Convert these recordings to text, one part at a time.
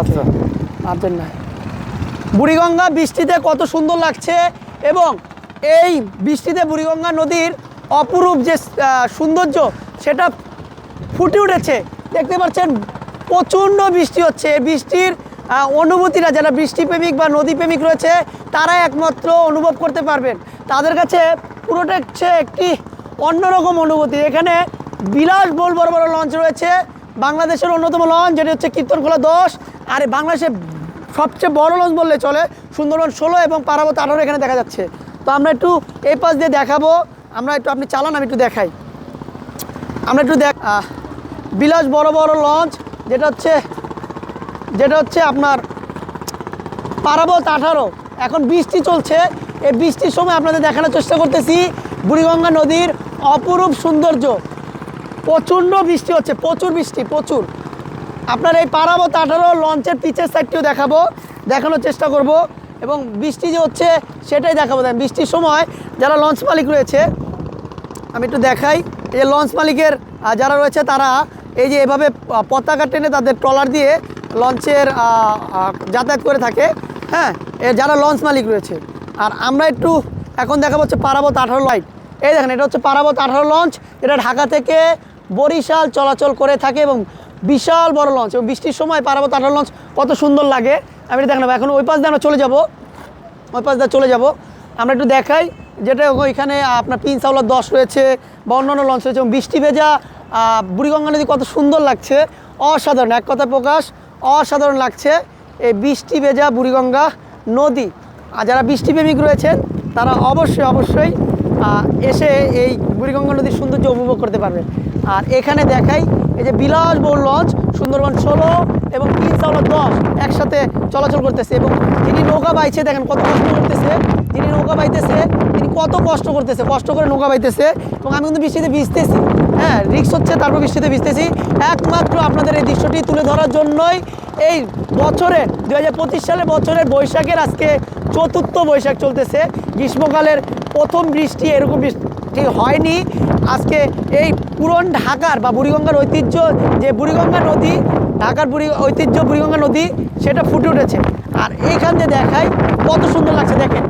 আচ্ছা আপনার নাই বুড়িগঙ্গা বৃষ্টিতে কত সুন্দর লাগছে এবং এই বৃষ্টিতে বুড়িগঙ্গা নদীর অপরূপ যে সৌন্দর্য সেটা ফুটে উঠেছে। দেখতে পাচ্ছেন প্রচণ্ড বৃষ্টি হচ্ছে। এই বৃষ্টির অনুভূতিটা যারা বৃষ্টিপ্রেমিক বা নদীপ্রেমিক রয়েছে তারা একমাত্র অনুভব করতে পারবেন। তাদের কাছে পুরোটা হচ্ছে একটি অন্যরকম অনুভূতি। এখানে বিলাসবহুল বড় বড় লঞ্চ রয়েছে। বাংলাদেশের অন্যতম লঞ্চ যেটি হচ্ছে কীর্তনখোলা 10, আর বাংলাদেশের সবচেয়ে বড় লঞ্চ বললে চলে সুন্দরবন 16 এবং পারাবত 18 এখানে দেখা যাচ্ছে। তো আমরা একটু এই পাশ দিয়ে দেখাবো। আমরা একটু আপনি চালান, আমি একটু দেখাই। আমরা একটু বিলাস বড় বড় লঞ্চ যেটা হচ্ছে আপনার পারাবত 18। এখন বৃষ্টি চলছে, এই বৃষ্টির সময় আপনাদের দেখানোর চেষ্টা করতেছি বুড়িগঙ্গা নদীর অপরূপ সৌন্দর্য। প্রচণ্ড বৃষ্টি হচ্ছে, প্রচুর বৃষ্টি, প্রচুর। আপনার এই পারাবত 18 লঞ্চের পিচের সাইডটিও দেখানোর চেষ্টা করব এবং বৃষ্টি যে হচ্ছে সেটাই দেখাবো। বৃষ্টির সময় যারা লঞ্চ মালিক রয়েছে আমি একটু দেখাই। এই যে লঞ্চ মালিকের যারা রয়েছে তারা এই যে এভাবে পতাকা টেনে তাদের ট্রলার দিয়ে লঞ্চের যাতায়াত করে থাকে। হ্যাঁ, যারা লঞ্চ মালিক রয়েছে। আর আমরা একটু এখন দেখাবো হচ্ছে পারাবত 18 লাইট। এই দেখেন, এটা হচ্ছে পারাবত 18 লঞ্চ, এটা ঢাকা থেকে বরিশাল চলাচল করে থাকে এবং বিশাল বড় লঞ্চ। এবং বৃষ্টির সময় পারাবত 18 লঞ্চ কত সুন্দর লাগে আমি এটা দেখাবো। এখন ওই পাশ দিয়ে আমরা চলে যাব, আমরা একটু দেখাই। যেটা ওইখানে আপনার প্রিন্স আওলাদ 10 রয়েছে বা অন্যান্য লঞ্চ রয়েছে এবং বৃষ্টি ভেজা বুড়িগঙ্গা নদী কত সুন্দর লাগছে, অসাধারণ, এক কথা প্রকাশ, অসাধারণ লাগছে এই বৃষ্টি ভেজা বুড়িগঙ্গা নদী। আর যারা বৃষ্টিপ্রেমিক রয়েছেন তারা অবশ্যই এসে এই বুড়িগঙ্গা নদীর সৌন্দর্য উপভোগ করতে পারবেন। আর এখানে দেখাই এই যে বিলাসবহুল লঞ্চ সুন্দরবন 16 এবং প্রিন্স আওলাদ 10 একসাথে চলাচল করতেছে এবং যিনি নৌকা বাইছে দেখেন কত কষ্ট করতেছে। যিনি নৌকা বাইতেছে তিনি কত কষ্ট করে নৌকা বাইতেছে এবং আমি কিন্তু বৃষ্টিতে ভিজতেছি। হ্যাঁ, রিক্স হচ্ছে, তারপর বৃষ্টিতে ভিজতেছি একমাত্র আপনাদের এই দৃশ্যটি তুলে ধরার জন্যই। এই বছরের 2025 সালের বছরের বৈশাখের আজকে 4th বৈশাখ চলতেছে। গ্রীষ্মকালের প্রথম বৃষ্টি, এরকম বৃষ্টি হয়নি। আজকে এই পুরন ঢাকার বা বুড়িগঙ্গার ঐতিহ্য যে বুড়িগঙ্গা নদী, ঢাকার ঐতিহ্য বুড়িগঙ্গা নদী সেটা ফুটে উঠেছে। আর এইখান দিয়ে দেখাই কত সুন্দর লাগছে। দেখেন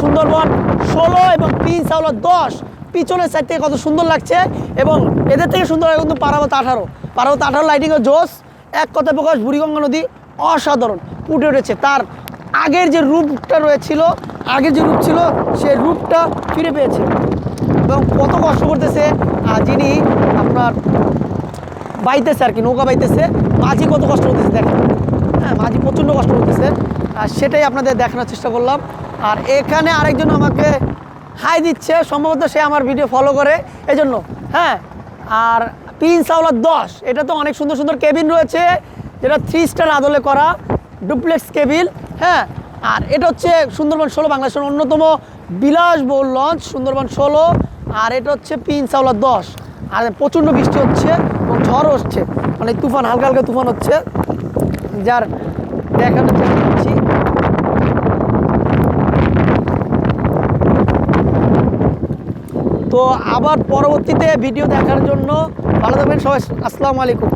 সুন্দরবন 16 এবং প্রিন্স আওলাদ 10 পিছনের সাইড থেকে কত সুন্দর লাগছে এবং এদের থেকে সুন্দর লাগে কিন্তু পারাবত 18 লাইটিংও জোস। এক কথা প্রকাশ বুড়িগঙ্গা নদী অসাধারণ ফুটে উঠেছে। তার আগের যে রূপটা ছিল সেই রূপটা ফিরে পেয়েছে এবং কত কষ্ট করতেছে যিনি আপনার বাইতেছে আর কি, নৌকা বাইতেছে, মাঝি কত কষ্ট করতেছে দেখেন। হ্যাঁ, মাঝি প্রচণ্ড কষ্ট করতেছে। আর সেটাই আপনাদের দেখানোর চেষ্টা করলাম। আর এখানে আরেকজন আমাকে হাই দিচ্ছে, সম্ভবত সে আমার ভিডিও ফলো করে এজন্য। হ্যাঁ, আর প্রিন্স আওলাদ 10 এটা তো অনেক সুন্দর সুন্দর কেবিন রয়েছে, যেটা 3 স্টার আদলে করা ডুপ্লেক্স কেবিন। হ্যাঁ, আর এটা হচ্ছে সুন্দরবন 16 বাংলাদেশের অন্যতম বিলাসবহুল লঞ্চ সুন্দরবন 16। আর এটা হচ্ছে প্রিন্স আওলাদ 10। আর প্রচণ্ড বৃষ্টি হচ্ছে এবং ঝড় হচ্ছে, মানে তুফান, হালকা হালকা তুফান হচ্ছে, যার দেখানোর চেষ্টা করছি। তো আবার পরবর্তীতে ভিডিও দেখার জন্য ভালো থাকবেন সবাই। আসসালামু আলাইকুম।